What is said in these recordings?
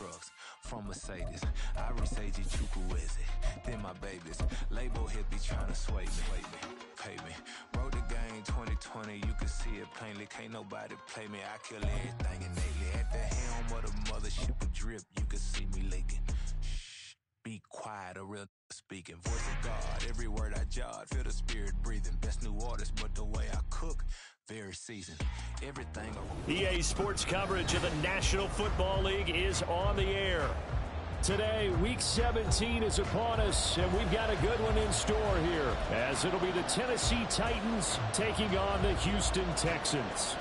trucks from Mercedes. I resage Chukwueze, then my babies. Label here be trying to sway me, pay me. Wrote the game 2020, you can see it plainly. Can't nobody play me, I kill everything innately. At the helm of the mothership with drip, you can see me leaking. Shh, be quiet, a real speaking. Voice of God, every word I jot, feel the spirit breathing. Best new artist, but the way I cook, very seasoned. Everything. EA Sports coverage of the National Football League is on the air. Today, Week 17 is upon us, and we've got a good one in store here, as it'll be the Tennessee Titans taking on the Houston Texans.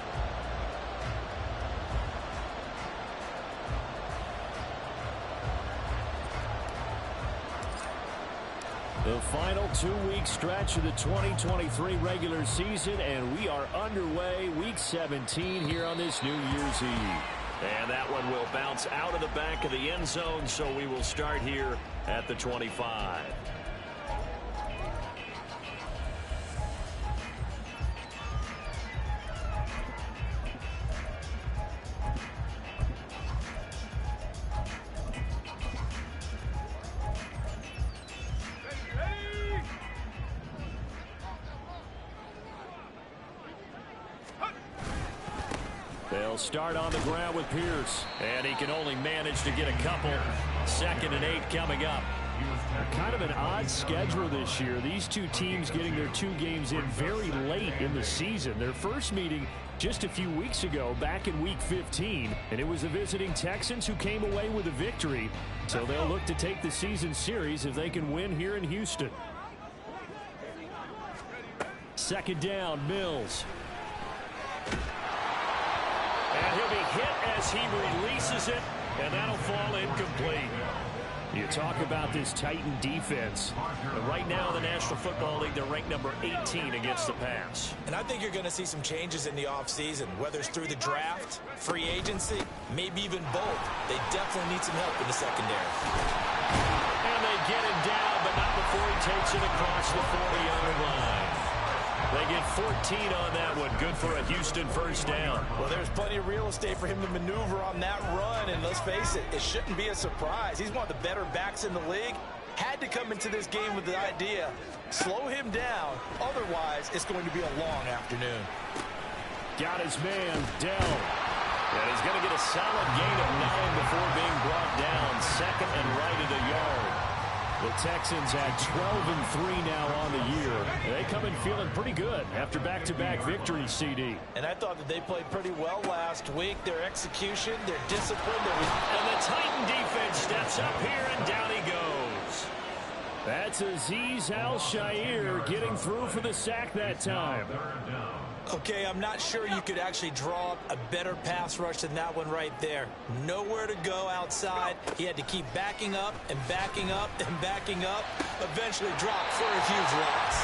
The final two-week stretch of the 2023 regular season, and we are underway Week 17 here on this New Year's Eve. And that one will bounce out of the back of the end zone, so we will start here at the 25. They'll start on the ground with Pierce, and he can only manage to get a couple. 2nd and 8 coming up. Kind of an odd schedule this year. These two teams getting their two games in very late in the season. Their first meeting just a few weeks ago, back in Week 15, and it was the visiting Texans who came away with a victory. So they'll look to take the season series if they can win here in Houston. 2nd down, Mills. And he'll be hit as he releases it, and that'll fall incomplete. You talk about this Titan defense. And right now in the National Football League, they're ranked number 18 against the pass. And I think you're going to see some changes in the offseason, whether it's through the draft, free agency, maybe even both. They definitely need some help in the secondary. And they get him down, but not before he takes it across the 40-yard line. They get 14 on that one. Good for a Houston first down. Well, there's plenty of real estate for him to maneuver on that run. And let's face it, it shouldn't be a surprise. He's one of the better backs in the league. Had to come into this game with the idea, slow him down. Otherwise, it's going to be a long afternoon. Got his man, Dell. And he's going to get a solid gain of 9 before being brought down. 2nd and right at a yard. The Texans at 12-3 now on the year. They come in feeling pretty good after back-to-back victories, CD. And I thought that they played pretty well last week. Their execution, their discipline. And the Titan defense steps up here, and down he goes. That's Azeez Al-Shaair getting through for the sack that time. Okay, I'm not sure you could actually draw up a better pass rush than that one right there. Nowhere to go outside. He had to keep backing up and backing up and backing up. Eventually dropped for a huge loss.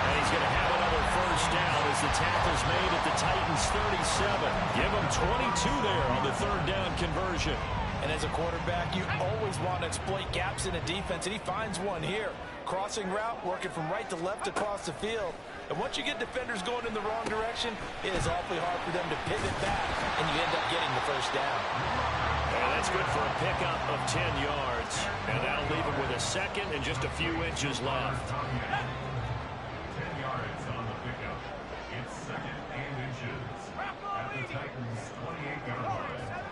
And he's going to have another first down as the tackle's made at the Titans' 37. Give him 22 there on the 3rd down conversion. And as a quarterback, you always want to exploit gaps in a defense, and he finds one here. Crossing route, working from right to left across the field. And once you get defenders going in the wrong direction, it is awfully hard for them to pivot back, and you end up getting the first down. And that's good for a pickup of 10 yards. And that'll leave him with a 2nd and just a few inches left. 10 yards on the pickup. It's 2nd and inches at the Titans' 28-yard line.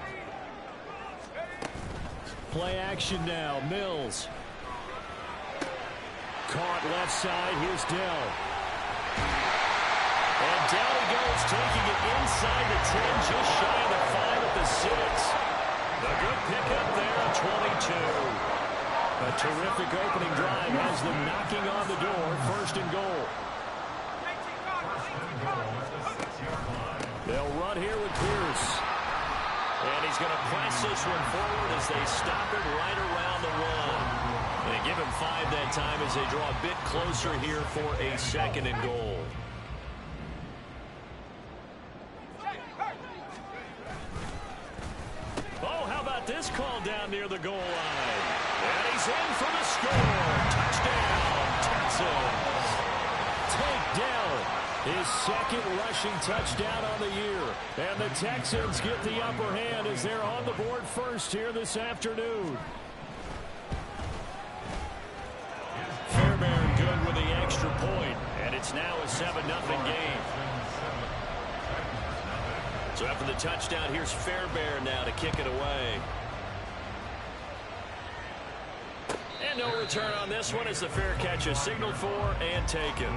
Play action now. Mills. Caught left side. Here's Dell. And down he goes, taking it inside the 10, just shy of the 5 at the 6. The good pickup there at 22. A terrific opening drive has them knocking on the door. 1st and goal. They'll run here with Pierce. And he's going to press this one forward as they stop it right around the 1. They give him 5 that time as they draw a bit closer here for a 2nd and goal. Oh, how about this call down near the goal line? And he's in for the score. Touchdown, Texans. Take down. His second rushing touchdown on the year. And the Texans get the upper hand as they're on the board first here this afternoon. Fairbairn good with the extra point, and it's now a 7-0 game. So after the touchdown, here's Fairbairn now to kick it away. And no return on this one as the fair catch is signaled for and taken.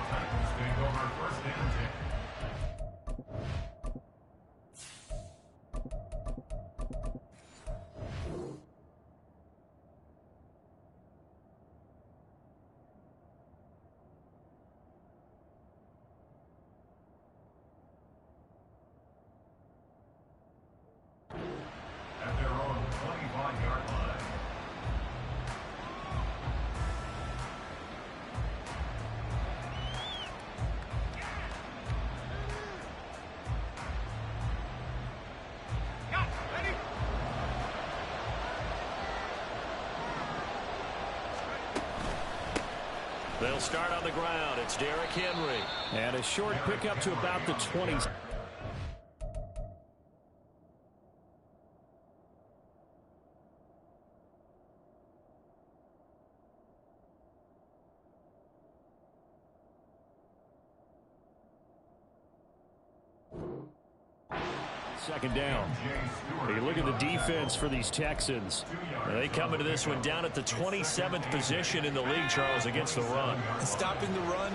At their own 25-yard line. They'll start on the ground. It's Derrick Henry. And a short pickup to about the 20s. Second down. You look at the defense for these Texans. They come into this one down at the 27th position in the league, Charles, against the run. Stopping the run,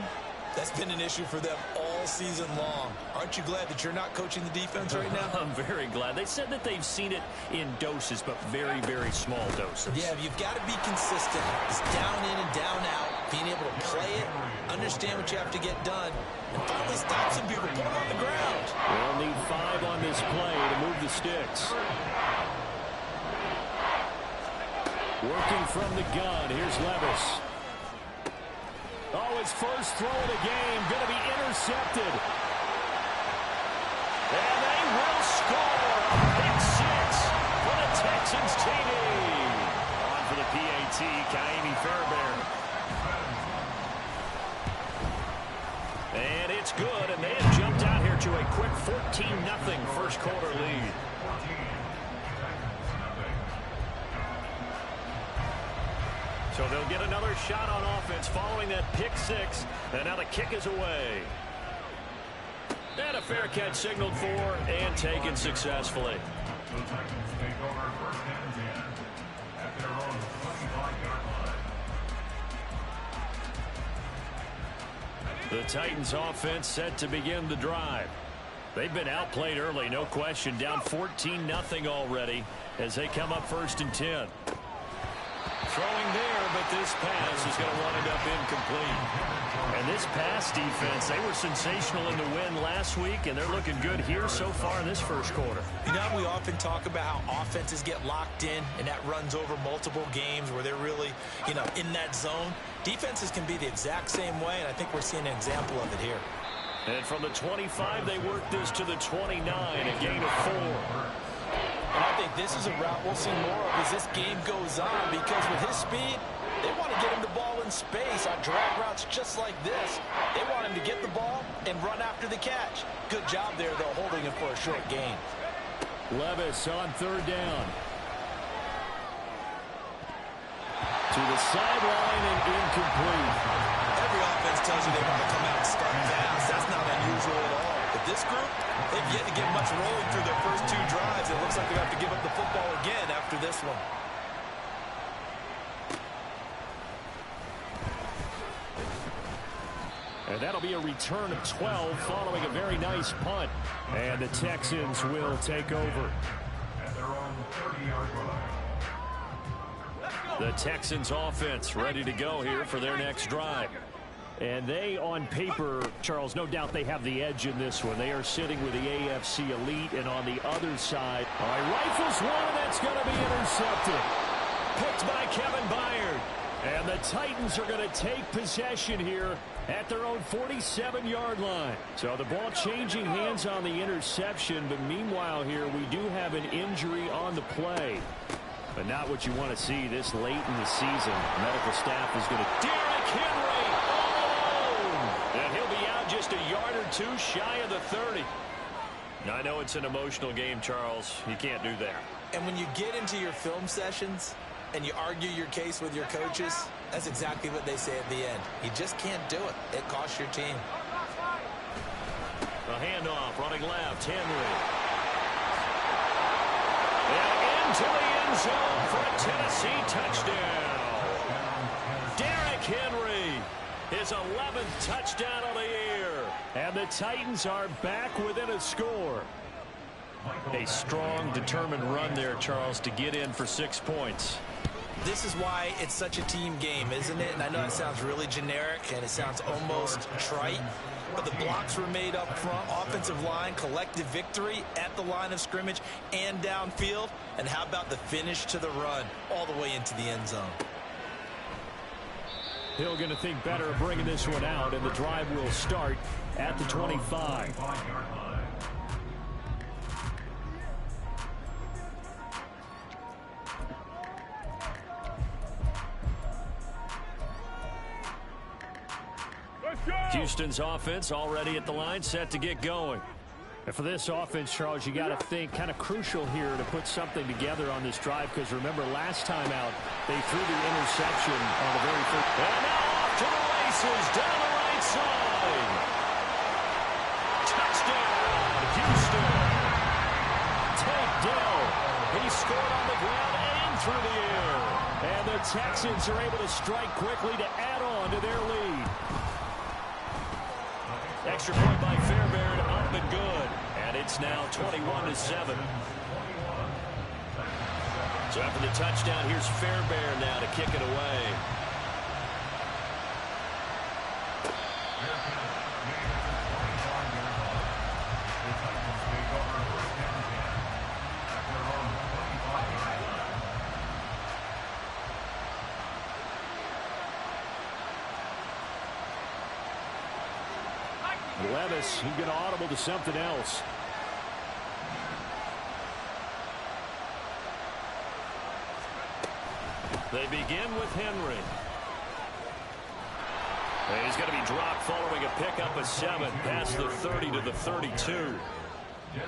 that's been an issue for them all season long. Aren't you glad that you're not coaching the defense right now? I'm very glad. They said that they've seen it in doses, but very, very small doses. Yeah, you've got to be consistent. It's down in and down out. Being able to play it, understand what you have to get done, and finally stop some people, put them on the ground. They'll need 5 on this play to move the sticks. Working from the gun, here's Levis. Oh, his first throw of the game, going to be intercepted. And they will score. Pick 6 for the Texans TD. On for the PAT, Kaimi Fairbairn. And it's good, and they have jumped out here to a quick 14-0 first quarter lead. So they'll get another shot on offense following that pick 6, and now the kick is away. And a fair catch signaled for and taken successfully. The Titans take over first and 10 at their own 25-yard line. The Titans offense set to begin the drive. They've been outplayed early, no question, down 14-0 already as they come up first and 10. Throwing there, but this pass is going to wind up incomplete. And this pass defense, they were sensational in the win last week, and they're looking good here so far in this first quarter. You know, we often talk about how offenses get locked in, and that runs over multiple games where they're really, in that zone. Defenses can be the exact same way, and I think we're seeing an example of it here. And from the 25, they work this to the 29, a gain of 4. And I think this is a route we'll see more of as this game goes on, because with his speed, they want to get him the ball in space on drag routes just like this. They want him to get the ball and run after the catch. Good job there, though, holding him for a short gain. Levis on third down. To the sideline and incomplete. Every offense tells you they want to come out and start fast. That's not unusual at all. But this group, they've yet to get much rolling through their first 2 drives. It looks like they're going to have to give up the football again after this one. And that'll be a return of 12 following a very nice punt. And the Texans will take over. At their own 30-yard line. The Texans offense ready to go here for their next drive. And they, on paper, Charles, no doubt they have the edge in this one. They are sitting with the AFC elite, and on the other side, all right, rifles one, that's going to be intercepted. Picked by Kevin Byard. And the Titans are going to take possession here at their own 47-yard line. So the ball changing hands on the interception, but meanwhile here we do have an injury on the play. But not what you want to see this late in the season. Medical staff is going to... Derrick Henry! And he'll be out just just a yard or two shy of the 30. I know it's an emotional game, Charles. You can't do that. And when you get into your film sessions and you argue your case with your coaches, that's exactly what they say at the end. You just can't do it. It costs your team. A handoff, running left, Henry. And into the end zone for a Tennessee touchdown. Derrick Henry, his 11th touchdown of the year. And the Titans are back within a score. A strong, determined run there, Charles, to get in for 6 points. This is why it's such a team game, isn't it? And I know it sounds really generic and it sounds almost trite, but the blocks were made up front, offensive line, collective victory at the line of scrimmage and downfield. And how about the finish to the run all the way into the end zone? Hill going to think better of bringing this one out, and the drive will start at the 25. Houston's offense already at the line, set to get going. And for this offense, Charles, you got to think kind of crucial here to put something together on this drive, because remember last time out they threw the interception on the very first. And now off to the races down the right side. Touchdown, Houston. Tank Dell. He scored on the ground and through the air. And the Texans are able to strike quickly to add on to their lead. Extra point by Fairbairn, up and good. And it's now 21-7. So after the touchdown, here's Fairbairn now to kick it away. Levis, he's going to audible to something else. They begin with Henry. And he's going to be dropped following a pickup of 7 past the 30 to the 32.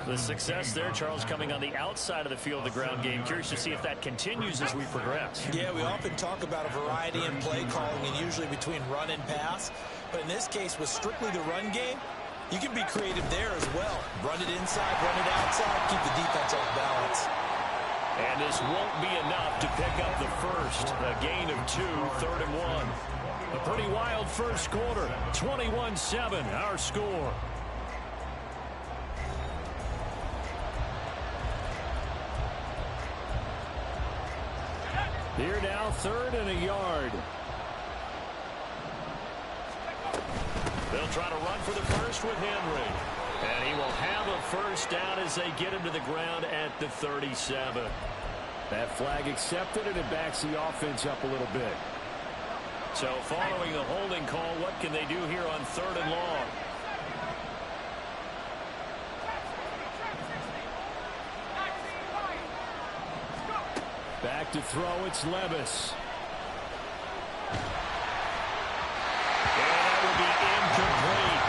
The success there, Charles, coming on the outside of the field of the ground game. Curious to see if that continues as we progress. Yeah, we often talk about a variety in play calling and usually between run and pass. But in this case, with strictly the run game, you can be creative there as well. Run it inside, run it outside, keep the defense off balance. And this won't be enough to pick up the first. A gain of 2, 3rd and 1. A pretty wild first quarter. 21-7, our score. Here now, 3rd and a yard. They'll try to run for the first with Henry. And he will have a first down as they get him to the ground at the 37. That flag accepted, and it backs the offense up a little bit. So following the holding call, what can they do here on 3rd and long? Back to throw, it's Levis. And that will be incomplete.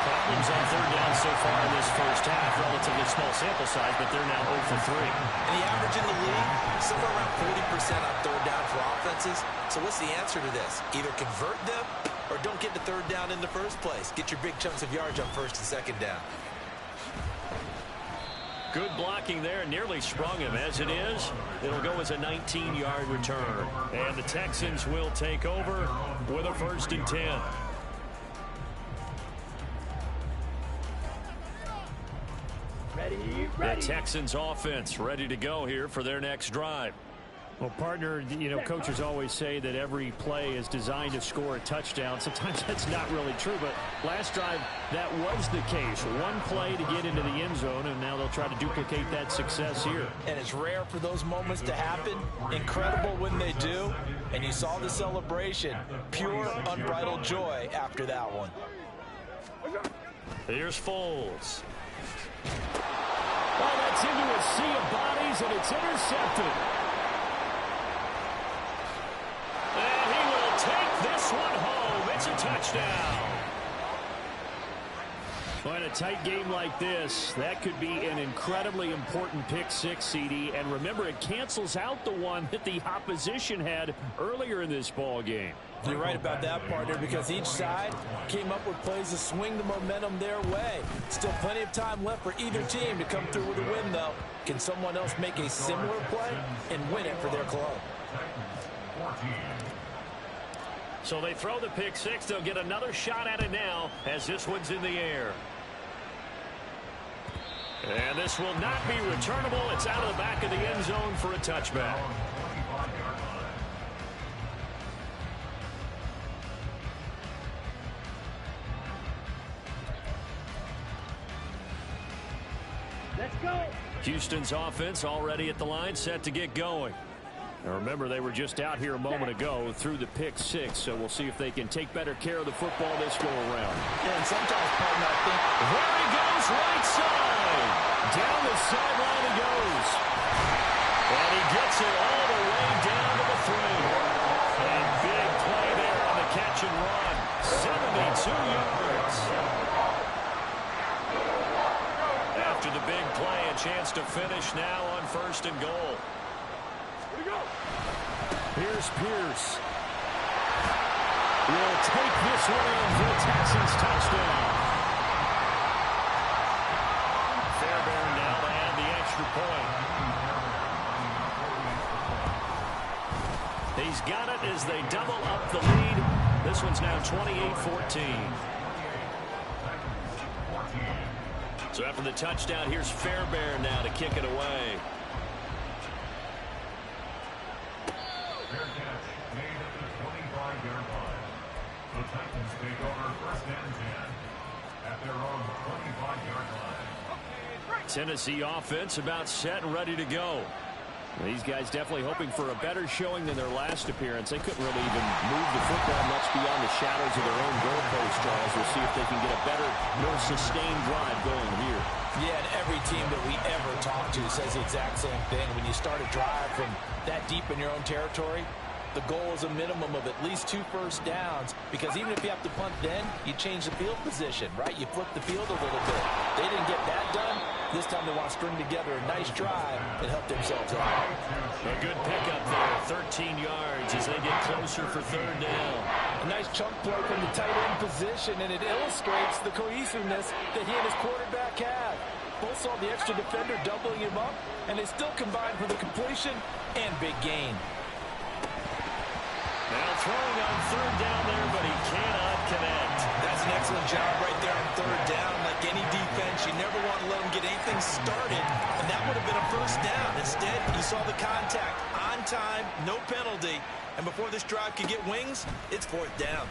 Problems on 3rd down so far in this first half. Relatively small sample size, but they're now 0 for 3. And the average in the league, somewhere around 40% on 3rd down for offenses. So what's the answer to this? Either convert them or don't get to 3rd down in the first place. Get your big chunks of yards on 1st and 2nd down. Good blocking there, nearly sprung him. As it is, it'll go as a 19-yard return. And the Texans will take over with a 1st and 10. The Texans offense ready to go here for their next drive. Well, partner, you know, coaches always say that every play is designed to score a touchdown. Sometimes that's not really true, but last drive, that was the case. One play to get into the end zone, and now they'll try to duplicate that success here. And it's rare for those moments to happen. Incredible when they do. And you saw the celebration. Pure, unbridled joy after that one. Here's Foles. Oh, that's into a sea of bodies, and it's intercepted. And he will take this one home. It's a touchdown. Well, in a tight game like this, that could be an incredibly important pick six, CD. And remember, it cancels out the one that the opposition had earlier in this ball game. You're right about that, partner, because each side came up with plays to swing the momentum their way. Still plenty of time left for either team to come through with a win, though. Can someone else make a similar play and win it for their club? So they throw the pick six. They'll get another shot at it now as this one's in the air. And this will not be returnable. It's out of the back of the end zone for a touchback. Let's go. Houston's offense already at the line, set to get going. Now remember, they were just out here a moment ago through the pick six, so we'll see if they can take better care of the football this go around. Yeah, and sometimes, partner, I think, there he goes, right side. Down the sideline he goes. And he gets it all the way down to the 3. And big play there on the catch and run. 72 yards. After the big play, a chance to finish now on 1st and goal. Here's Pierce. Will take this one in for the Texans touchdown. Fairbairn now to add the extra point. He's got it as they double up the lead. This one's now 28-14. So after the touchdown, here's Fairbairn now to kick it away. Fair catch made at the 25-yard line. The Titans take over 1st and 10 at their own 25-yard line. Tennessee offense about set and ready to go. These guys definitely hoping for a better showing than their last appearance. They couldn't really even move the football much beyond the shadows of their own goalpost, Charles. We'll see if they can get a better, more sustained drive going here. yeah, and every team that we ever talk to says the exact same thing. When you start a drive from that deep in your own territory, the goal is a minimum of at least 2 first downs, because even if you have to punt then, you change the field position, right? You flip the field a little bit. They didn't get that done. This time they want to string together a nice drive and help themselves out. A good pickup there, 13 yards as they get closer for 3rd down. A nice chunk play from the tight end position, and it illustrates the cohesiveness that he and his quarterback have. Both saw the extra defender doubling him up, and they still combined for the completion and big gain. Now throwing on 3rd down there, but he cannot connect. That's an excellent job right there on 3rd down. Like any defense, you never want to let them get anything started, and that would have been a first down. Instead, you saw the contact on time, no penalty, and before this drive could get wings, it's 4th down.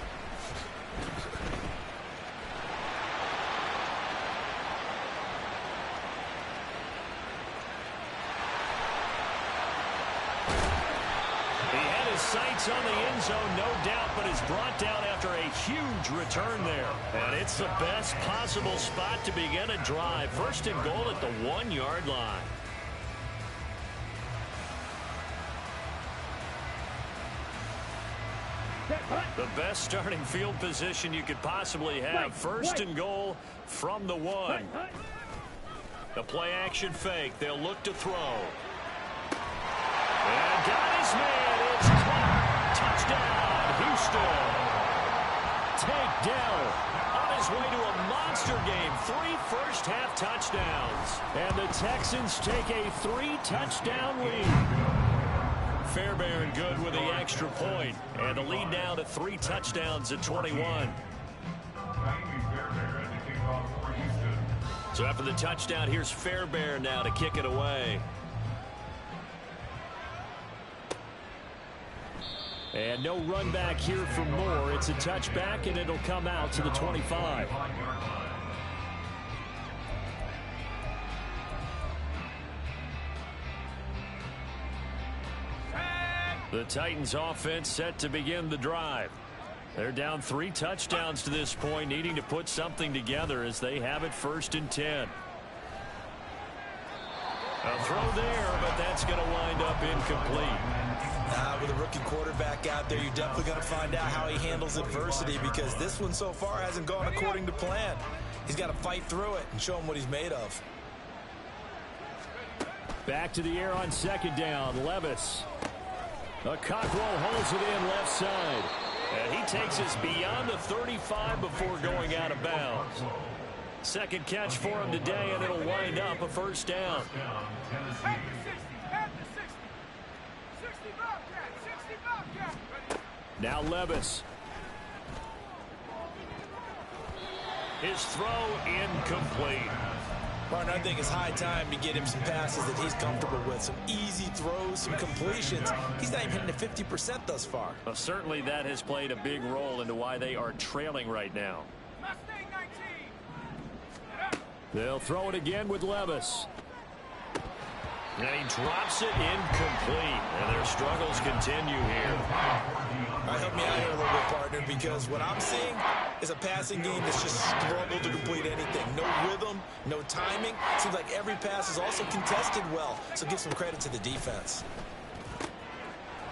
Sights on the end zone, no doubt, but is brought down after a huge return there. And it's the best possible spot to begin a drive. 1st and goal at the 1-yard line. The best starting field position you could possibly have. 1st and goal from the 1. The play action fake. They'll look to throw. And got his man. It's caught. Touchdown, Houston. Takedown. On his way to a monster game. 3 first-half touchdowns. And the Texans take a 3-touchdown lead. Fairbairn good with the extra point. And the lead now to 3 touchdowns at 21. So after the touchdown, here's Fairbairn now to kick it away. And no run back here for Moore. It's a touchback, and it'll come out to the 25. The Titans offense set to begin the drive. They're down 3 touchdowns to this point, needing to put something together as they have it 1st and 10. A throw there, but that's going to wind up incomplete. With a rookie quarterback out there, you're definitely going to find out how he handles adversity, because this one so far hasn't gone according to plan. He's got to fight through it and show him what he's made of. Back to the air on second down. Levis. Cockrell holds it in left side. And he takes us beyond the 35 before going out of bounds. Second catch for him today, and it'll wind up a first down. Now Levis. His throw incomplete. Martin, I think it's high time to get him some passes that he's comfortable with. Some easy throws, some completions. He's not even hitting the 50% thus far. Well, certainly that has played a big role into why they are trailing right now. They'll throw it again with Levis. And he drops it incomplete. And their struggles continue here. All right, help me out here a little bit, partner, because what I'm seeing is a passing game that's just struggled to complete anything. No rhythm, no timing. Seems like every pass is also contested well, so give some credit to the defense.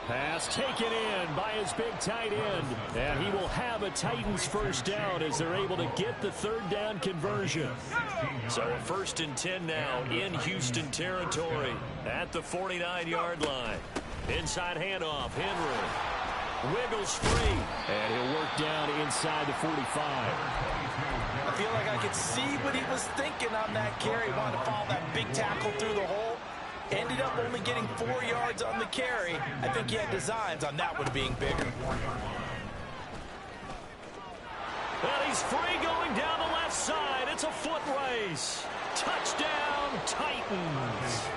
Pass taken in by his big tight end. And he will have a Titans first down as they're able to get the third down conversion. So a 1st and 10 now in Houston territory at the 49-yard line. Inside handoff, Henry. Wiggles free. And he'll work down inside the 45. I feel like I could see what he was thinking on that carry. Wanted to follow that big tackle through the hole. Ended up only getting 4 yards on the carry. I think he had designs on that one being bigger. Well, he's free going down the left side. It's a foot race. Touchdown, Titans.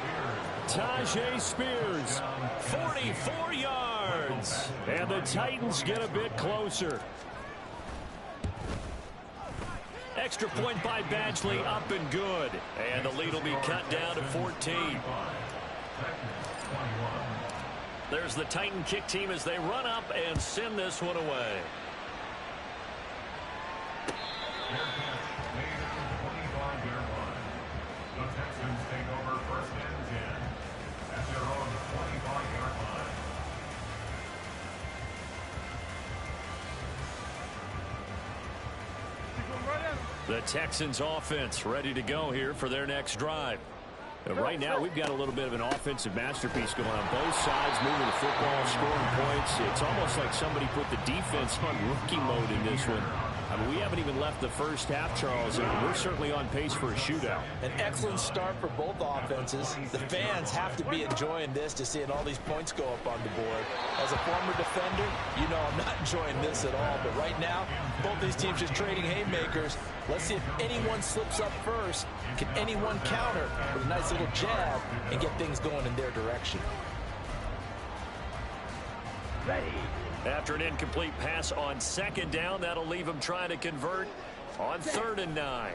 Tajay Spears, 44 yards. And the Titans get a bit closer. Extra point by Badgley, up and good. And the lead will be cut down to 14. There's the Titan kick team as they run up and send this one away. The Texans take over 1st and 10 at their own 25-yard line. The Texans offense ready to go here for their next drive. Right now, we've got a little bit of an offensive masterpiece going on both sides, moving the football, scoring points. It's almost like somebody put the defense on rookie mode in this one. I mean, we haven't even left the first half, Charles, and we're certainly on pace for a shootout. An excellent start for both offenses. The fans have to be enjoying this to seeing all these points go up on the board. As a former defender, you know I'm not enjoying this at all. But right now, both these teams just trading haymakers. Let's see if anyone slips up first. Can anyone counter with a nice little jab and get things going in their direction? Ready. After an incomplete pass on second down, that'll leave him trying to convert on 3rd and 9.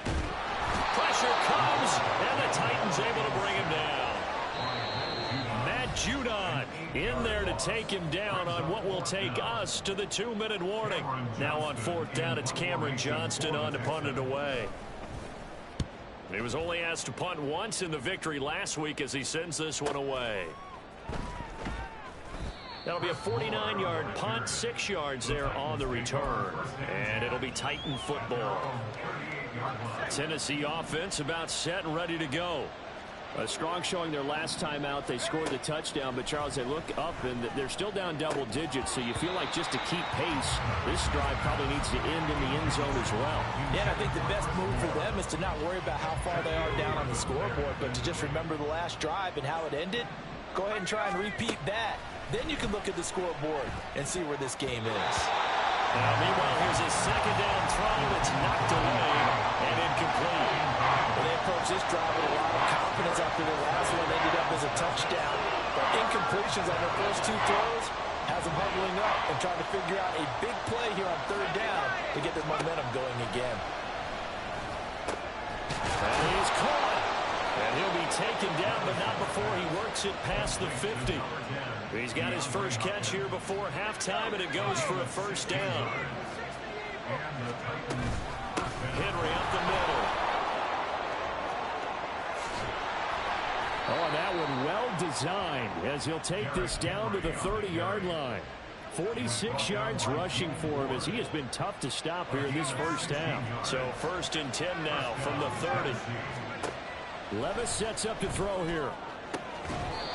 Pressure comes, and the Titans able to bring him down. Matt Judon in there to take him down on what will take us to the 2-minute warning. Now on 4th down, it's Cameron Johnston on to punt it away. He was only asked to punt once in the victory last week as he sends this one away. That'll be a 49-yard punt, 6 yards there on the return. And it'll be Titan football. Tennessee offense about set and ready to go. A strong showing their last time out. They scored the touchdown, but Charles, they look up and they're still down double digits, so you feel like just to keep pace, this drive probably needs to end in the end zone as well. Yeah, and I think the best move for them is to not worry about how far they are down on the scoreboard, but to just remember the last drive and how it ended. Go ahead and try and repeat that. Then you can look at the scoreboard and see where this game is. Now, meanwhile, here's a second down throw that's knocked away and incomplete. Well, they approach this drive with a lot of confidence after their last one ended up as a touchdown. But incompletions on their first 2 throws has them huddling up and trying to figure out a big play here on 3rd down to get their momentum going again. And he's caught. And he'll be taken down, but not before he works it past the 50. He's got his first catch here before halftime, and it goes for a first down. Henry up the middle. Oh, that one well designed as he'll take this down to the 30-yard line. 46 yards rushing for him as he has been tough to stop here in this first half. So 1st and 10 now from the 30. Levis sets up to throw here.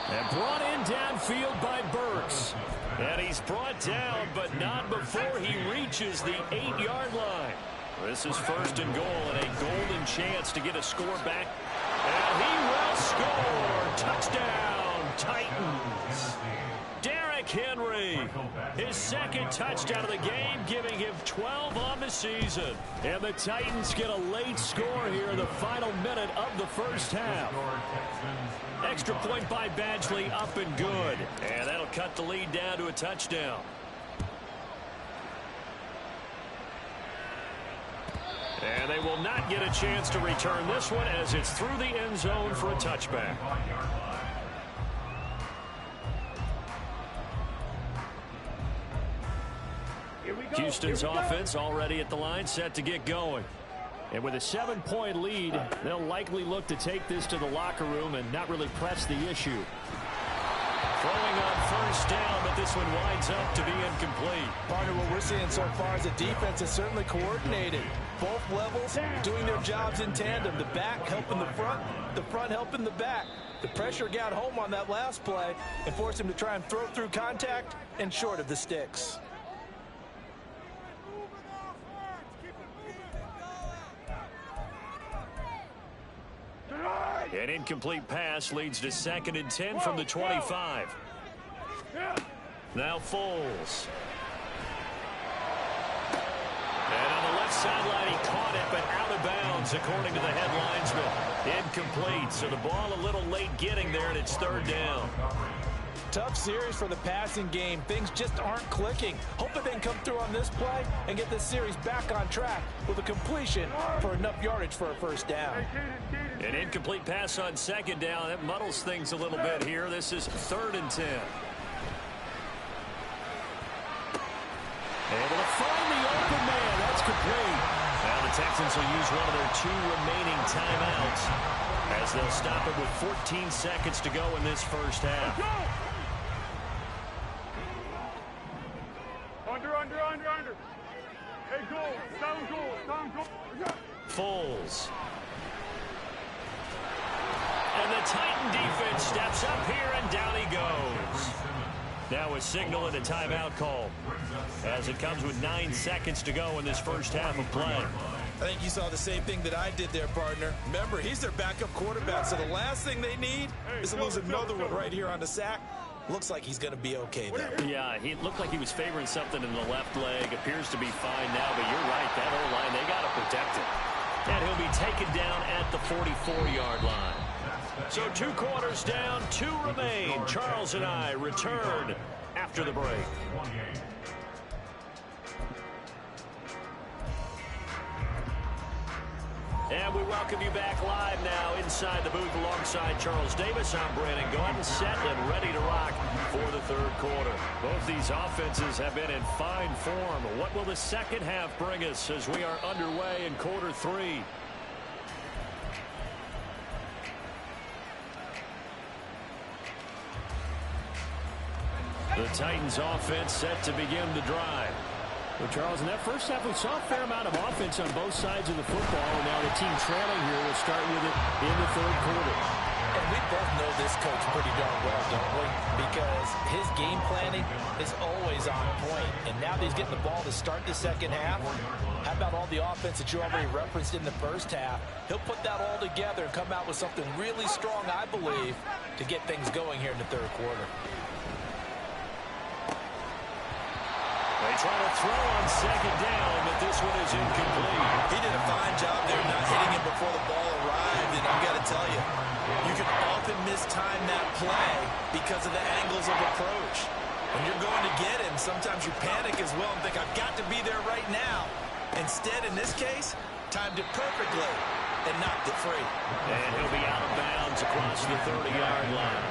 And brought in downfield by Burks. And he's brought down, but not before he reaches the 8-yard line. This is 1st and goal and a golden chance to get a score back. And he will score. Touchdown, Titans. Derrick Henry, his 2nd touchdown of the game, giving him 12 on the season. And the Titans get a late score here in the final minute of the first half. Extra point by Badgley, up and good. And that'll cut the lead down to a touchdown. And they will not get a chance to return this one as it's through the end zone for a touchback. Houston's offense already at the line, set to get going. And with a 7-point lead, they'll likely look to take this to the locker room and not really press the issue. Throwing on 1st down, but this one winds up to be incomplete. Partner, what we're seeing so far is the defense is certainly coordinated. Both levels doing their jobs in tandem. The back helping the front helping the back. The pressure got home on that last play and forced him to try and throw through contact and short of the sticks. An incomplete pass leads to 2nd and 10 from the 25. Now Foles. And on the left sideline, he caught it, but out of bounds, according to the head linesman. Incomplete, so the ball a little late getting there, and it's 3rd down. Tough series for the passing game. Things just aren't clicking. Hoping they can come through on this play and get this series back on track with a completion for enough yardage for a 1st down. An incomplete pass on 2nd down. That muddles things a little bit here. This is 3rd and 10. Able to find the open man. That's complete. Now the Texans will use one of their 2 remaining timeouts as they'll stop it with 14 seconds to go in this first half. Under. Hey, goal. Foles. And the Titan defense steps up here, and down he goes. Now a signal and a timeout call as it comes with 9 seconds to go in this first half of play. I think you saw the same thing that I did there, partner. Remember, he's their backup quarterback, so the last thing they need is to lose another one right here on the sack. Looks like he's going to be okay, though. Yeah, he looked like he was favoring something in the left leg. Appears to be fine now, but you're right. That O-line, they got to protect it. And he'll be taken down at the 44-yard line. So 2 quarters down, 2 remain. Charles and I return after the break. And we welcome you back live now inside the booth alongside Charles Davis. I'm Brandon Gaudin, set and ready to rock for the 3rd quarter. Both these offenses have been in fine form. What will the second half bring us as we are underway in quarter 3? The Titans offense set to begin the drive. Well, Charles, in that first half, we saw a fair amount of offense on both sides of the football, and now the team trailing here will start with it in the 3rd quarter. And we both know this coach pretty darn well, don't we? Because his game planning is always on point, and now that he's getting the ball to start the second half, how about all the offense that you already referenced in the first half? He'll put that all together and come out with something really strong, I believe, to get things going here in the 3rd quarter. They try to throw on 2nd down, but this one is incomplete. He did a fine job there not hitting him before the ball arrived, and I've got to tell you, you can often mistime that play because of the angles of approach. When you're going to get him, sometimes you panic as well and think, I've got to be there right now. Instead, in this case, timed it perfectly and knocked it free. And he'll be out of bounds across the 30-yard line.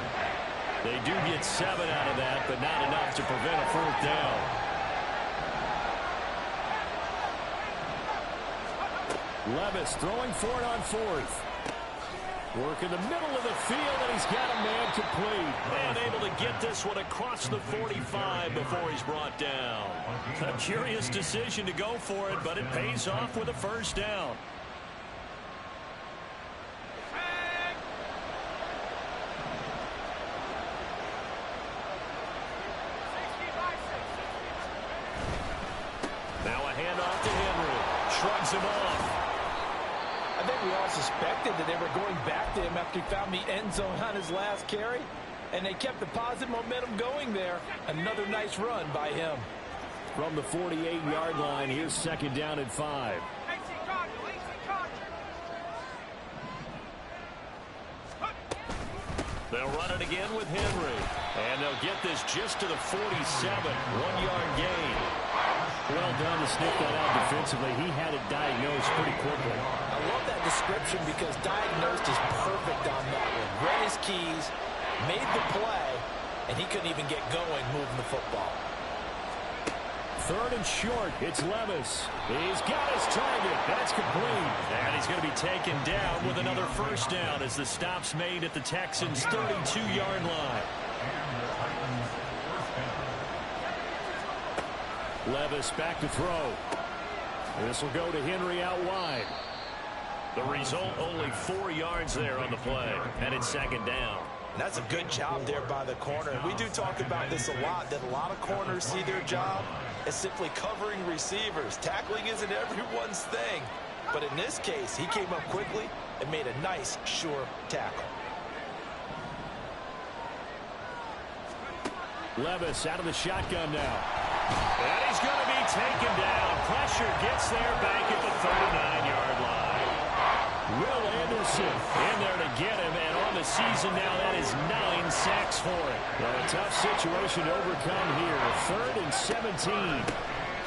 They do get 7 out of that, but not enough to prevent a 4th down. Levis throwing for it on 4th. Work in the middle of the field, and he's got a man complete. And able to get this one across the 45 before he's brought down. A curious decision to go for it, but it pays off with a first down. Now a handoff to Henry. Shrugs him off. I think we all suspected that they were going back to him after he found the end zone on his last carry, and they kept the positive momentum going there. Another nice run by him. From the 48-yard line, here's second down and 5. They'll run it again with Henry, and they'll get this just to the 47, 1-yard gain. Well done to sniff that out defensively. He had it diagnosed pretty quickly. I love that description because diagnosed is perfect on that one. Read his keys, made the play, and he couldn't even get going moving the football. Third and short, it's Levis. He's got his target. That's complete. And he's going to be taken down with another first down as the stop's made at the Texans' 32-yard line. Levis back to throw. This will go to Henry out wide. The result, only 4 yards there on the play, and it's second down. And that's a good job there by the corner. We do talk about this a lot, that a lot of corners see their job as simply covering receivers. Tackling isn't everyone's thing. But in this case, he came up quickly and made a nice, sure tackle. Levis out of the shotgun now. And he's going to be taken down. Pressure gets there back at the 39-yard line. Will Anderson in there to get him, and on the season now, that is 9 sacks for him. Well, a tough situation to overcome here. Third and 17.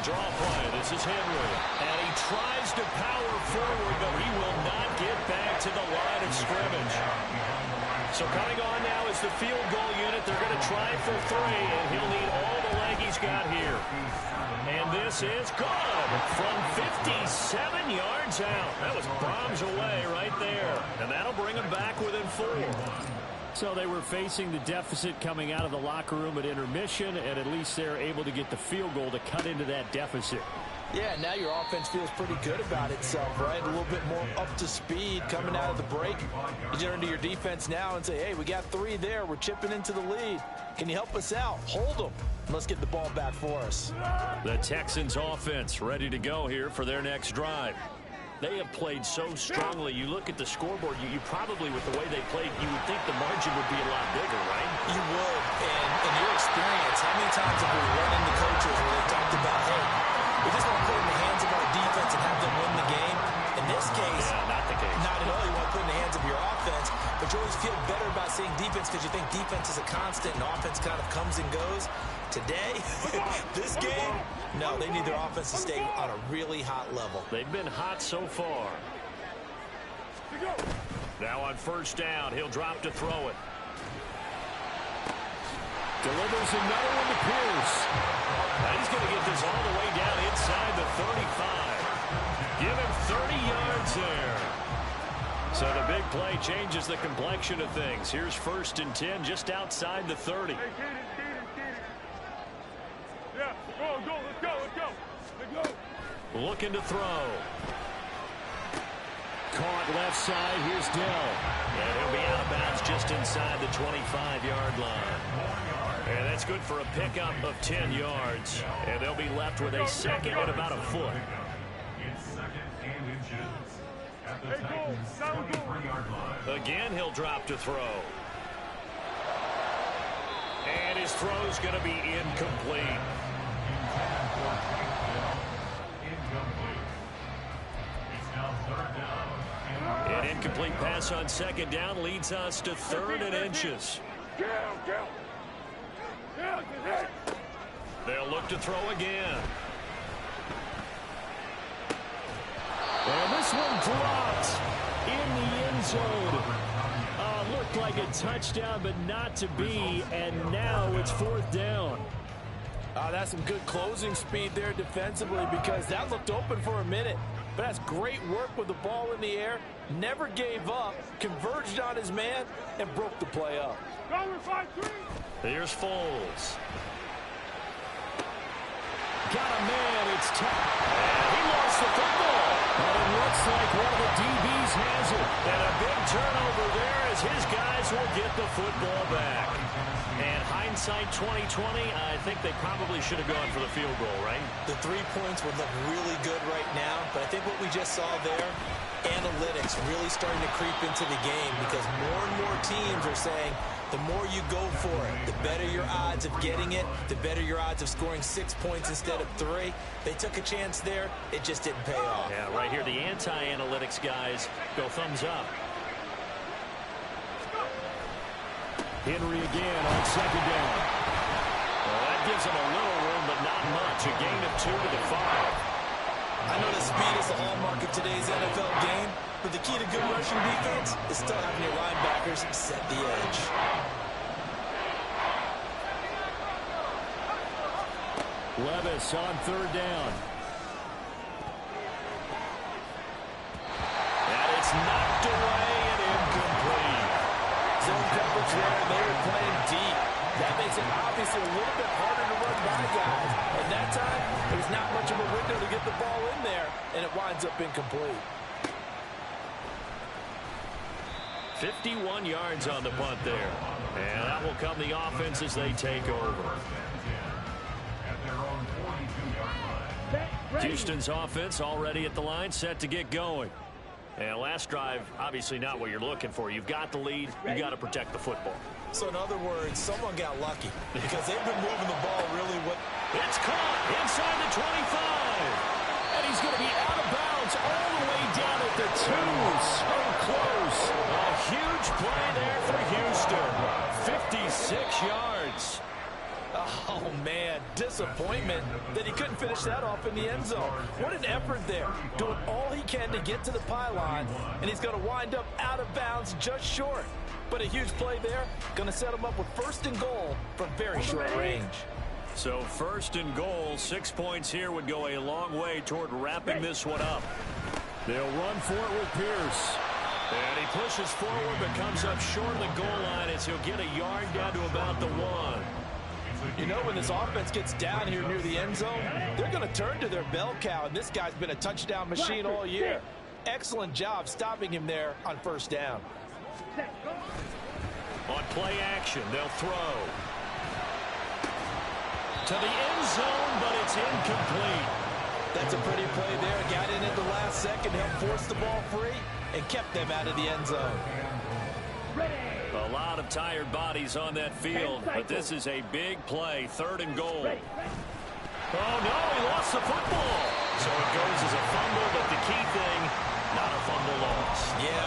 Draw play. This is Henry. And he tries to power forward, but he will not get back to the line of scrimmage. So coming on now is the field goal unit. They're going to try for 3, and he'll need all the leg he's got here. And this is good from 57 yards out. That was bombs away right there. And that'll bring them back within 4. So they were facing the deficit coming out of the locker room at intermission, and at least they're able to get the field goal to cut into that deficit. Yeah, now your offense feels pretty good about itself, right? A little bit more up to speed coming out of the break. You turn to your defense now and say, hey, we got 3 there. We're chipping into the lead. Can you help us out? Hold them. Let's get the ball back for us. The Texans offense ready to go here for their next drive. They have played so strongly. You look at the scoreboard, you probably, with the way they played, you would think the margin would be a lot bigger, right? You would. And in your experience, how many times have we run into coaches where they talked about, hey, we just want to put it in the hands of our defense and have them win the game? In this case, not the case. Not at all. You want to put it in the hands of your offense, but you always feel better about saying defense because you think defense is a constant and offense kind of comes and goes. Today, this game, no, they need their offense to stay on a really hot level. They've been hot so far. Now on first down, he'll drop to throw it. Delivers another one to Pierce. And he's going to get this all the way down inside the 35. Give him 30 yards there. So the big play changes the complexion of things. Here's first and 10 just outside the 30. Hey, yeah, go, let's go. Looking to throw. Caught left side, here's Dell. And he'll be out of bounds just inside the 25-yard line. And that's good for a pickup of 10 yards. And they'll be left with a second and about a foot. It's second and inches at the Titans' 23-yard line. Again, he'll drop to throw. And his throw's going to be incomplete. An incomplete pass on second down leads us to 3rd and inches. They'll look to throw again. And this one dropped in the end zone. Looked like a touchdown, but not to be, and now it's 4th down. That's some good closing speed there defensively because that looked open for a minute. but has great work with the ball in the air, never gave up, converged on his man, and broke the play up. Here's Foles. Got a man, it's tough. And he lost the football. And it looks like one of the DBs has it. And a big turnover there as his guys will get the football back. And hindsight 2020, I think they probably should have gone for the field goal, right? The 3 points would look really good right now, but I think what we just saw there, analytics really starting to creep into the game because more and more teams are saying the more you go for it, the better your odds of getting it, the better your odds of scoring 6 points instead of 3. They took a chance there. It just didn't pay off. Yeah, right here, the anti-analytics guys go thumbs up. Henry again on second down. Well, that gives him a little room, but not much. A gain of 2 to the 5. I know that speed is the hallmark of today's NFL game, but the key to good rushing defense is still having your linebackers set the edge. Levis on third down. And it's knocked away and incomplete. Zone coverage there, and they were playing deep. That makes it obviously a little bit harder to run by guys. And that time, there's not much of a window to get the ball in there, and it winds up incomplete. 51 yards on the punt there. And that will come the offense as they take over. Houston's offense already at the line, set to get going. And last drive, obviously not what you're looking for. You've got the lead. You've got to protect the football. So in other words, someone got lucky because they've been moving the ball really well. It's caught inside the 25. And he's going to be out of bounds all the way down at the 2. So close. A huge play there for Houston. 56 yards. Oh, man, disappointment that he couldn't finish that off in the end zone. What an effort there, doing all he can to get to the pylon, and he's going to wind up out of bounds just short. But a huge play there, going to set him up with 1st and goal from very short range. So 1st and goal, 6 points here would go a long way toward wrapping this one up. They'll run for it with Pierce. And he pushes forward but comes up short of the goal line as he'll get a yard down to about the 1. You know, when this offense gets down here near the end zone, they're going to turn to their bell cow, and this guy's been a touchdown machine all year. Excellent job stopping him there on 1st down. On play action, they'll throw. To the end zone, but it's incomplete. That's a pretty play there. Got in at the last second, helped force the ball free, and kept them out of the end zone. A lot of tired bodies on that field, but this is a big play, 3rd and goal. Oh, no, he lost the football. So it goes as a fumble, but the key thing, not a fumble loss. Yeah,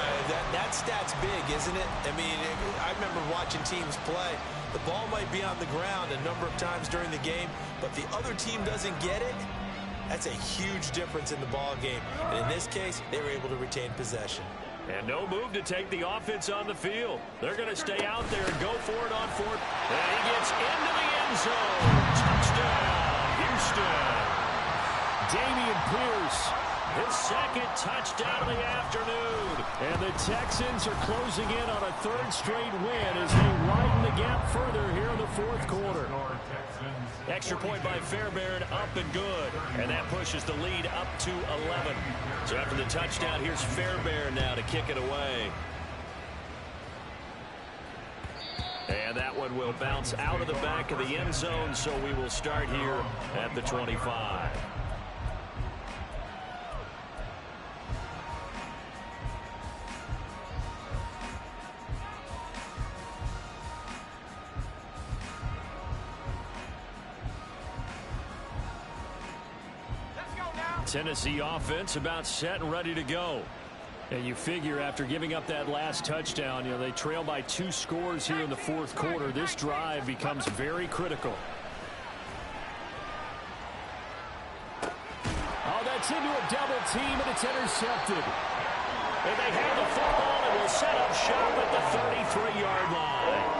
that stat's big, isn't it? I mean, I remember watching teams play. The ball might be on the ground a number of times during the game, but the other team doesn't get it. That's a huge difference in the ball game. And in this case, they were able to retain possession. And no move to take the offense on the field. They're going to stay out there and go for it on 4th. And he gets into the end zone. Touchdown, Houston. Damian Pierce, his 2nd touchdown of the afternoon. And the Texans are closing in on a 3rd straight win as they widen the gap further here in the 4th quarter. Extra point by Fairbairn, up and good. And that pushes the lead up to 11. So after the touchdown, here's Fairbairn now to kick it away. And that one will bounce out of the back of the end zone, so we will start here at the 25. Tennessee offense about set and ready to go. And you figure after giving up that last touchdown, you know, they trail by 2 scores here in the 4th quarter. This drive becomes very critical. Oh, that's into a double team, and it's intercepted. And they have the football and will set up shop at the 33-yard line.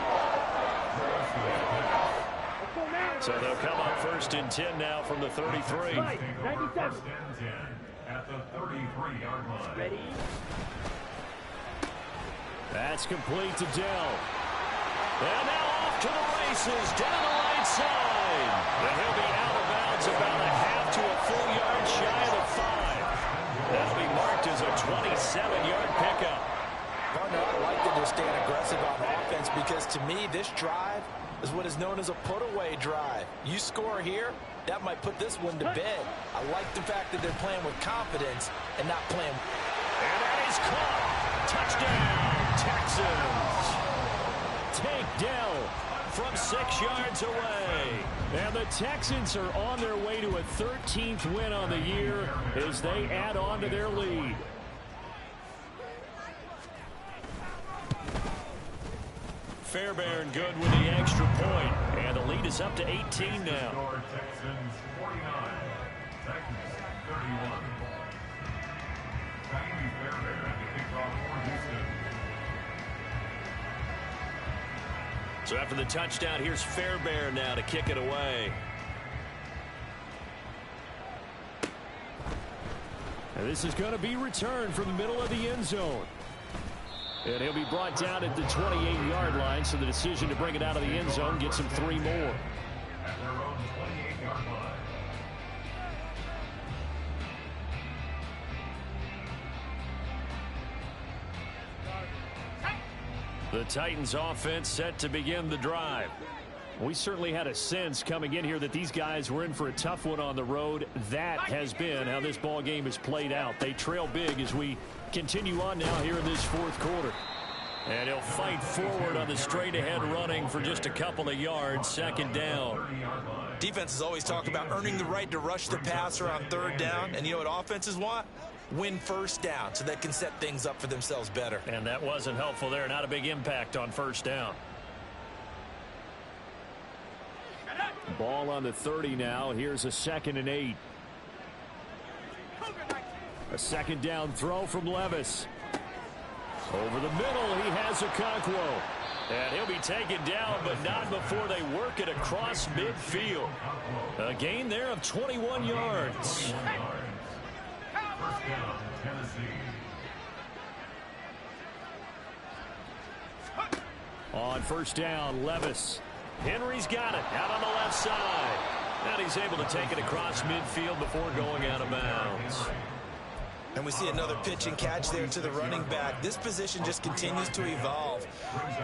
So they'll come up 1st and 10 now from the 33. at the 33-yard line. Ready? That's complete to Dell. And now off to the races down the right side. And he'll be out of bounds about a half to a full yard shy of the 5. That'll be marked as a 27-yard pickup. Partner, I like that they're staying aggressive on offense because to me, this drive is what is known as a put-away drive. You score here, that might put this one to bed. I like the fact that they're playing with confidence and not playing. And that is caught. Touchdown, Texans. Tank Dell from 6 yards away. And the Texans are on their way to a 13th win on the year as they add on to their lead. Fairbairn good with the extra point, and the lead is up to 18 now. Texans 49, Titans 31. Tiny Fairbairn to kick off for Houston. So after the touchdown, here's Fairbairn now to kick it away. And this is going to be returned from the middle of the end zone. And he'll be brought down at the 28-yard line, so the decision to bring it out of the end zone gets him 3 more. At their own 28-yard line. The Titans offense set to begin the drive. We certainly had a sense coming in here that these guys were in for a tough one on the road. That has been how this ball game has played out. They trail big as we continue on now here in this 4th quarter. And he'll fight forward on the straight-ahead running for just a couple of yards, 2nd down. Defenses always talk about earning the right to rush the passer on 3rd down. And you know what offenses want? Win 1st down so they can set things up for themselves better. And that wasn't helpful there. Not a big impact on 1st down. Ball on the 30 now. Here's a 2nd and 8. A 2nd down throw from Levis. Over the middle, he has Okonkwo. And he'll be taken down, but not before they work it across midfield. A gain there of 21 yards. 1st down, Tennessee. On 1st down, Levis. Henry's got it out on the left side. And he's able to take it across midfield before going out of bounds. And we see another pitch and catch there to the running back. This position just continues to evolve.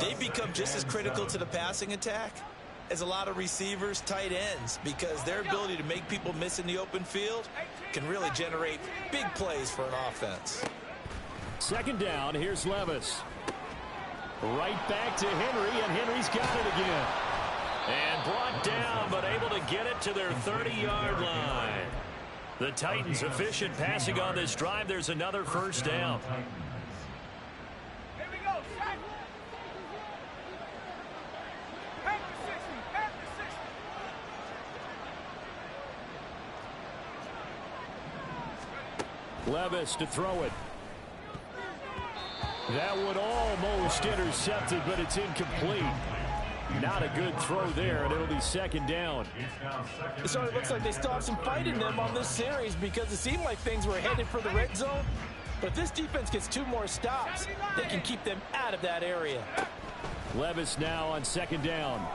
They become just as critical to the passing attack as a lot of receivers, tight ends, because their ability to make people miss in the open field can really generate big plays for an offense. 2nd down, here's Levis. Right back to Henry, and Henry's got it again. And brought down, but able to get it to their 30-yard line. The Titans efficient passing on this drive. There's another 1st down. Here we go, set. Back to 60, Levis to throw it. That would almost intercepted, but it's incomplete. Not a good throw there, and it'll be 2nd down. It certainly looks like they still have some fight in them on this series because it seemed like things were headed for the red zone. But if this defense gets 2 more stops, they can keep them out of that area. Levis now on 2nd down.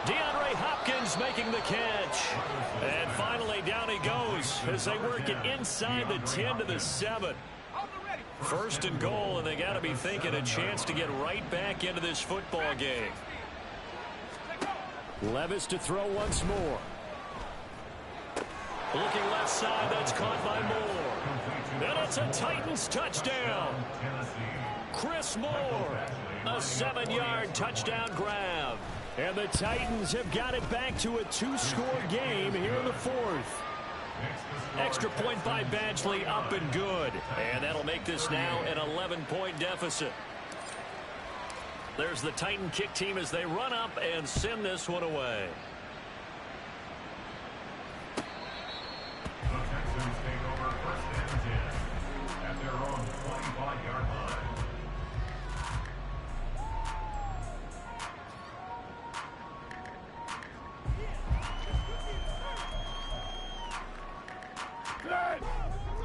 DeAndre Hopkins making the catch. And finally down he goes as they work it inside the 10 to the 7. 1st and goal, and they got to be thinking a chance to get right back into this football game. Levis to throw once more. Looking left side, that's caught by Moore. And it's a Titans touchdown. Chris Moore, a 7-yard touchdown grab. And the Titans have got it back to a 2-score game here in the 4th. Extra point by Badgley, up and good. And that'll make this now an 11-point deficit. There's the Titan kick team as they run up and send this one away. The Texans take over 1st and 10 at their own 25-yard line. set.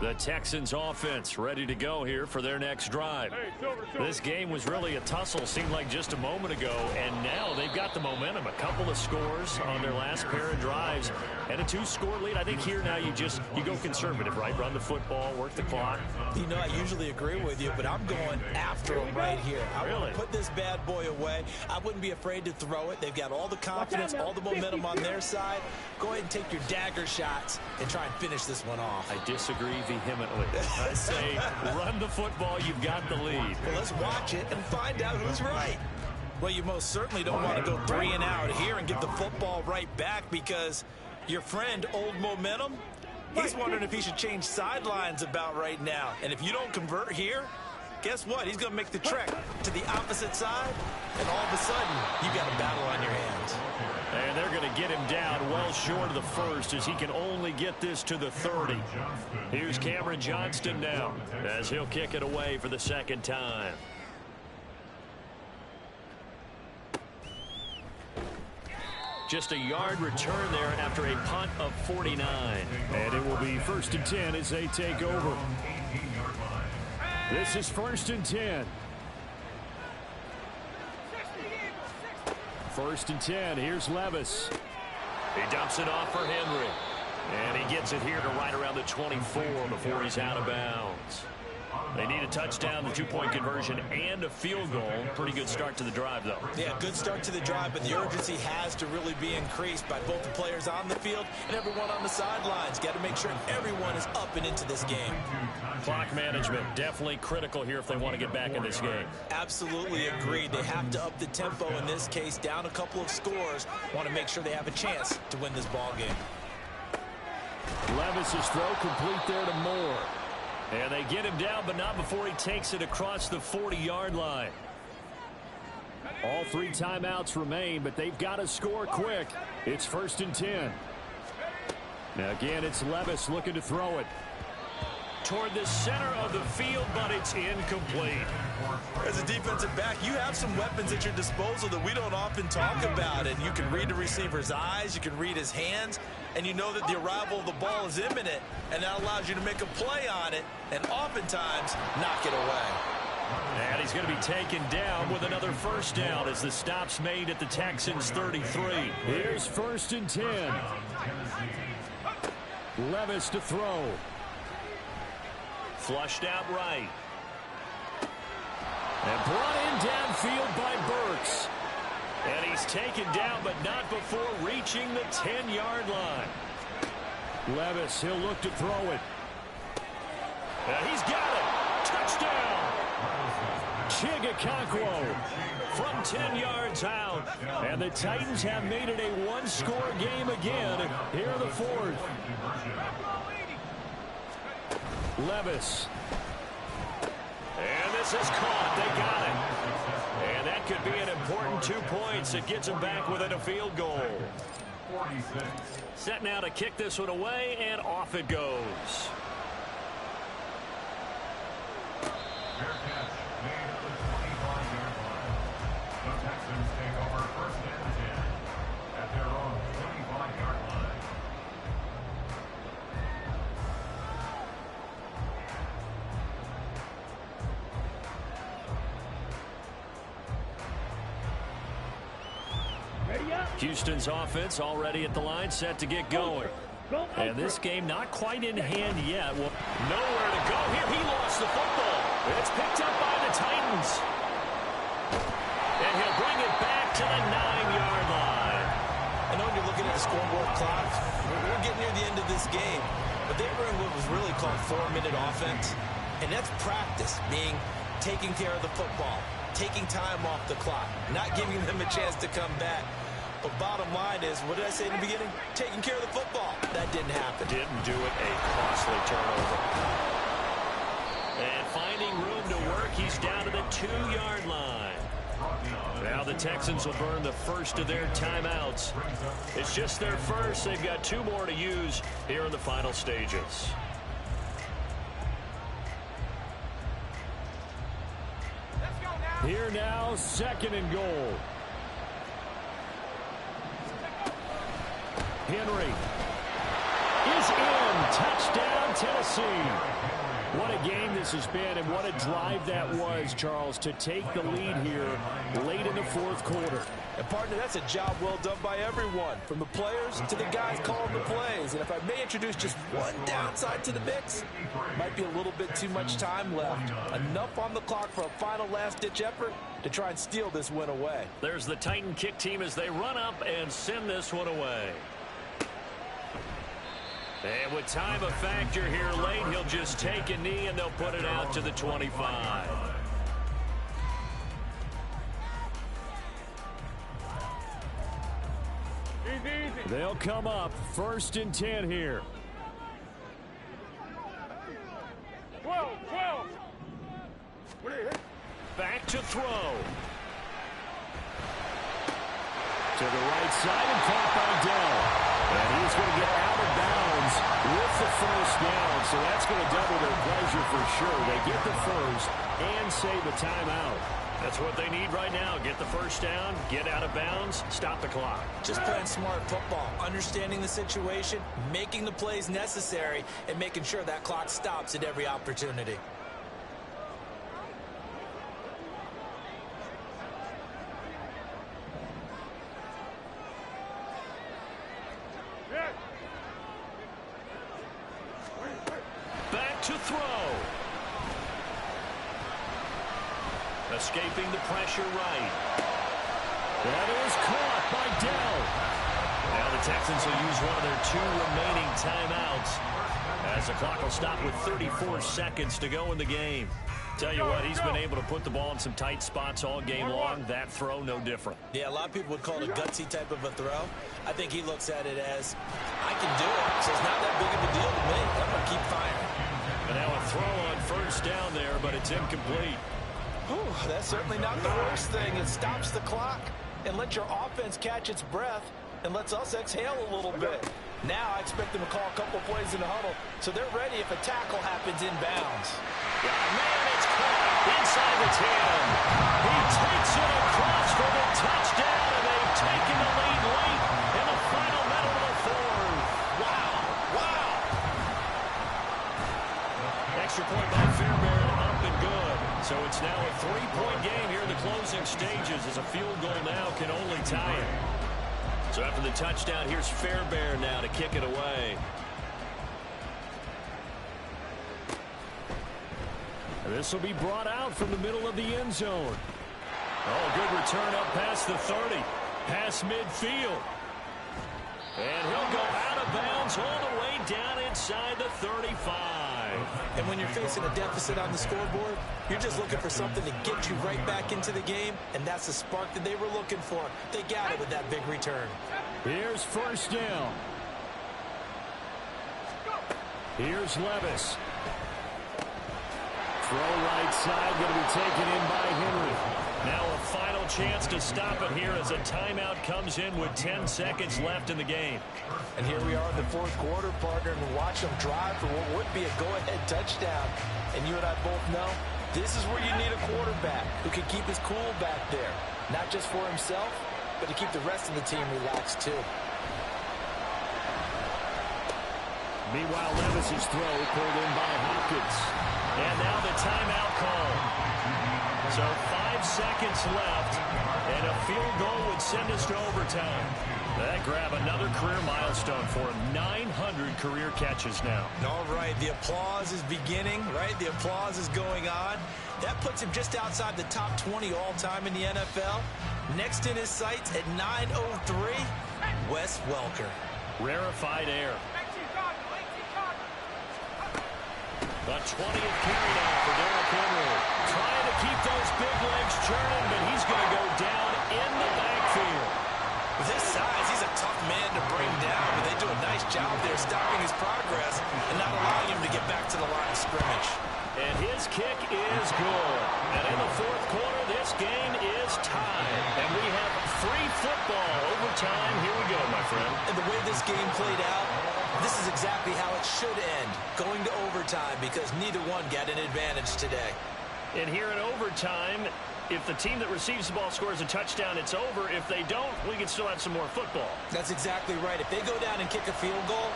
The Texans offense ready to go here for their next drive. This game was really a tussle, seemed like just a moment ago, and now they've got the momentum. A couple of scores on their last pair of drives and a 2-score lead. I think here now you go conservative, right? Run the football, work the clock. You know, I usually agree with you, but I'm going after them right here. I want to put this bad boy away. I wouldn't be afraid to throw it. They've got all the confidence, all the momentum on their side. Go ahead and take your dagger shots and try and finish this one off. I disagree vehemently. I say run the football. You've got the lead. Well, let's watch it and find out who's right. Well, you most certainly don't want to go 3 and out here and get the football right back, because your friend, Old Momentum, he's wondering if he should change sidelines about right now. And if you don't convert here, guess what? He's going to make the trek to the opposite side, and all of a sudden, you've got a battle on your hands. And they're going to get him down well short of the first, as he can only get this to the 30. Here's Cameron Johnston now, as he'll kick it away for the second time. Just a yard return there after a punt of 49. And it will be 1st and 10 as they take over. This is 1st and 10. 1st and 10. Here's Levis. He dumps it off for Henry. And he gets it here to right around the 24 before he's out of bounds. They need a touchdown, the 2-point conversion, and a field goal. Pretty good start to the drive, though. Yeah, good start to the drive, but the urgency has to really be increased by both the players on the field and everyone on the sidelines. Got to make sure everyone is up and into this game. Clock management, definitely critical here if they want to get back in this game. Absolutely agreed. They have to up the tempo in this case, down a couple of scores. Want to make sure they have a chance to win this ball game. Levis's throw complete there to Moore. And they get him down, but not before he takes it across the 40-yard line. All 3 timeouts remain, but they've got to score quick. It's 1st and 10. Now again, it's Levis looking to throw it. Toward the center of the field, but it's incomplete. As a defensive back, you have some weapons at your disposal that we don't often talk about. And you can read the receiver's eyes, you can read his hands, and you know that the arrival of the ball is imminent, and that allows you to make a play on it and oftentimes knock it away. And he's going to be taken down with another first down as the stop's made at the Texans' 33. Here's 1st and 10. Levis to throw. Flushed out right. And brought in downfield by Burks. And he's taken down, but not before reaching the 10-yard line. Levis, he'll look to throw it. And he's got it. Touchdown. Chigakonkwo from 10 yards out. And the Titans have made it a 1-score game again here in the 4th. Levis. And this is caught. They got it. And that could be an important 2 points. It gets them back within a field goal. Set now to kick this one away, and off it goes. Fair catch made at the 25-yard line. The Texans take over 1st and 10 at their own 25-yard line. Houston's offense already at the line, set to get going. And this game not quite in hand yet. Well, nowhere to go here. He lost the football. It's picked up by the Titans. And he'll bring it back to the 9-yard line. I know when you're looking at the scoreboard clock, we're getting near the end of this game. But they were in what was really called 4-minute offense. And that's practice, being taking care of the football, taking time off the clock, not giving them a chance to come back. But bottom line is, what did I say in the beginning? Taking care of the football. That didn't happen. Didn't do it. A costly turnover. And finding room to work, he's down to the 2-yard line. Now the Texans will burn the first of their timeouts. It's just their first. They've got 2 more to use here in the final stages. Here now, 2nd and goal. Henry. is in. Touchdown, Tennessee. What a game this has been, and what a drive that was, Charles, to take the lead here late in the fourth quarter. And, partner, that's a job well done by everyone, from the players to the guys calling the plays. And if I may introduce just one downside to the mix, might be a little bit too much time left. Enough on the clock for a final last-ditch effort to try and steal this win away. There's the Titan kick team as they run up and send this one away. And with time a factor here late, he'll just take a knee and they'll put it out to the 25. They'll come up 1st and 10 here. 12. Back to throw. To the right side and caught by Dell. And he's going to get out of bounds with the first down. So that's going to double their pleasure for sure. They get the first and save a timeout. That's what they need right now. Get the first down, get out of bounds, stop the clock. Just playing smart football, understanding the situation, making the plays necessary, and making sure that clock stops at every opportunity. Back to throw. Escaping the pressure right. That is caught by Dell. Now the Texans will use one of their 2 remaining timeouts as the clock will stop with 34 seconds to go in the game. Tell you what, he's been able to put the ball in some tight spots all game long. That throw, no different. Yeah, a lot of people would call it a gutsy type of a throw. I think he looks at it as, I can do it, so it's not that big of a deal to me. I'm going to keep firing. And now a throw on first down there, but it's incomplete. Whew, that's certainly not the worst thing. It stops the clock and lets your offense catch its breath and lets us exhale a little bit. Now I expect them to call a couple plays in the huddle so they're ready if a tackle happens inbounds. Yeah, man, it's caught inside the 10. He takes it across for the touchdown, and they've taken the lead late in the final minute of the fourth. Wow. Extra point by Fairbairn, up and good. So it's now a 3-point game here in the closing stages as a field goal now can only tie it. So after the touchdown, here's Fairbairn now to kick it away. This will be brought out from the middle of the end zone. Oh, good return up past the 30. Past midfield. And he'll go out of bounds all the way down inside the 35. And when you're facing a deficit on the scoreboard, you're just looking for something to get you right back into the game, and that's the spark that they were looking for. They got it with that big return. Here's first down. Here's Levis. Throw right side, going to be taken in by Henry. Now a final chance to stop it here as a timeout comes in with 10 seconds left in the game. And here we are in the fourth quarter, partner, and watch them drive for what would be a go-ahead touchdown. And you and I both know this is where you need a quarterback who can keep his cool back there. Not just for himself, but to keep the rest of the team relaxed too. Meanwhile, Levis's throw pulled in by Hopkins. And now the timeout call. So 5 seconds left, and a field goal would send us to overtime. That grab another career milestone for him. 900 career catches now. All right, the applause is beginning, right? The applause is going on. That puts him just outside the top 20 all-time in the NFL. Next in his sights at 903, Wes Welker. Rarefied air. The 20th carry now for Derrick Henry. Trying to keep those big legs churning, but he's going to go down in the backfield. With his size, he's a tough man to bring down, but they do a nice job there stopping his progress and not allowing him to get back to the line of scrimmage. And his kick is good. And in the fourth quarter, this game is tied. And we have free football overtime. Here we go, my friend. And the way this game played out, this is exactly how it should end, going to overtime, because neither one got an advantage today. And here in overtime, if the team that receives the ball scores a touchdown, it's over. If they don't, we can still have some more football. That's exactly right. If they go down and kick a field goal,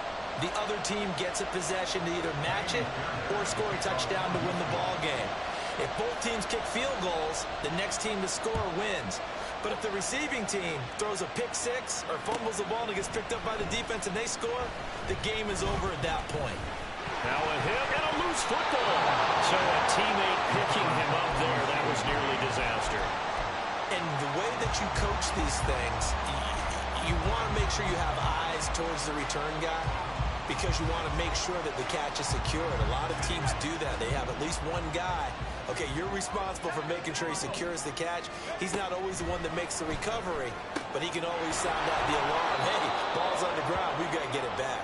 the other team gets a possession to either match it or score a touchdown to win the ball game. If both teams kick field goals, the next team to score wins. But if the receiving team throws a pick six or fumbles the ball and it gets picked up by the defense and they score, the game is over at that point. Now a hit and a loose football. So a teammate picking him up there, that was nearly disaster. And the way that you coach these things, you want to make sure you have eyes towards the return guy because you want to make sure that the catch is secured. A lot of teams do that. They have at least one guy. Okay, you're responsible for making sure he secures the catch. He's not always the one that makes the recovery, but he can always sound out the alarm. Hey, ball's on the ground. We've got to get it back.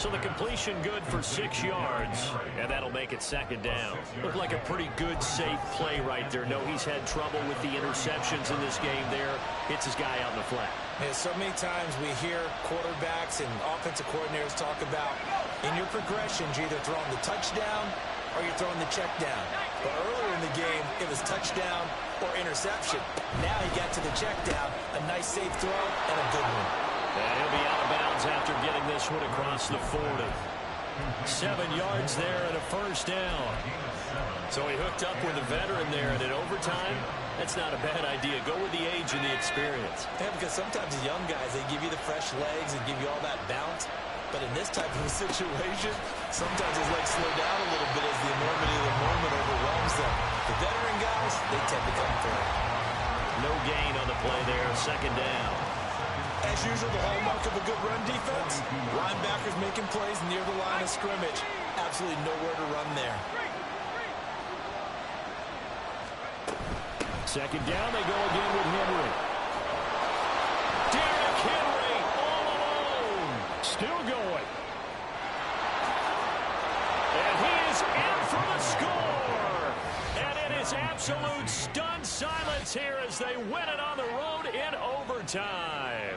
So the completion good for 6 yards, and that'll make it second down. Looked like a pretty good, safe play right there. No, he's had trouble with the interceptions in this game there. Hits his guy out in the flat. Yeah, so many times we hear quarterbacks and offensive coordinators talk about in your progressions, you're either throwing the touchdown or you're throwing the check down. But earlier in the game, it was touchdown or interception. Now he got to the check down, a nice safe throw and a good one. And he'll be out of bounds after getting this one across the 40. 7 yards there and a first down. So he hooked up with a veteran there, and in overtime, that's not a bad idea. Go with the age and the experience. Yeah, because sometimes the young guys, they give you the fresh legs and give you all that bounce. But in this type of a situation, sometimes his legs slow down a little bit as the enormity of the moment overwhelms them. The veteran guys, they tend to come through. No gain on the play there, second down. As usual, the hallmark of a good run defense, linebackers making plays near the line of scrimmage. Absolutely nowhere to run there. Second down, they go again with Henry. Derrick Henry all alone. Still going. And he is in for the score. And it is absolute stunned silence here as they win it on the road in overtime.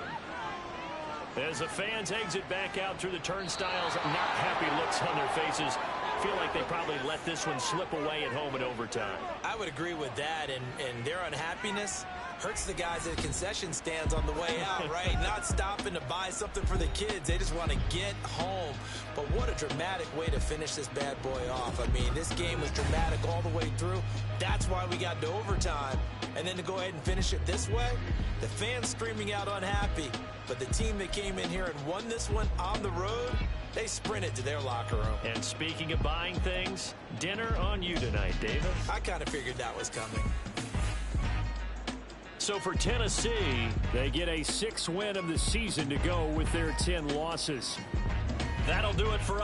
As the fans exit back out through the turnstiles, not happy looks on their faces. Feel like they probably let this one slip away at home in overtime. I would agree with that, and their unhappiness hurts the guys at concession stands on the way out, right? Not stopping to buy something for the kids. They just want to get home. But what a dramatic way to finish this bad boy off. I mean, this game was dramatic all the way through. That's why we got to overtime. And then to go ahead and finish it this way, the fans screaming out unhappy. But the team that came in here and won this one on the road, they sprinted to their locker room. And speaking of buying things, dinner on you tonight, Davis. I kind of figured that was coming. So for Tennessee, they get a 6th win of the season to go with their 10 losses. That'll do it for us.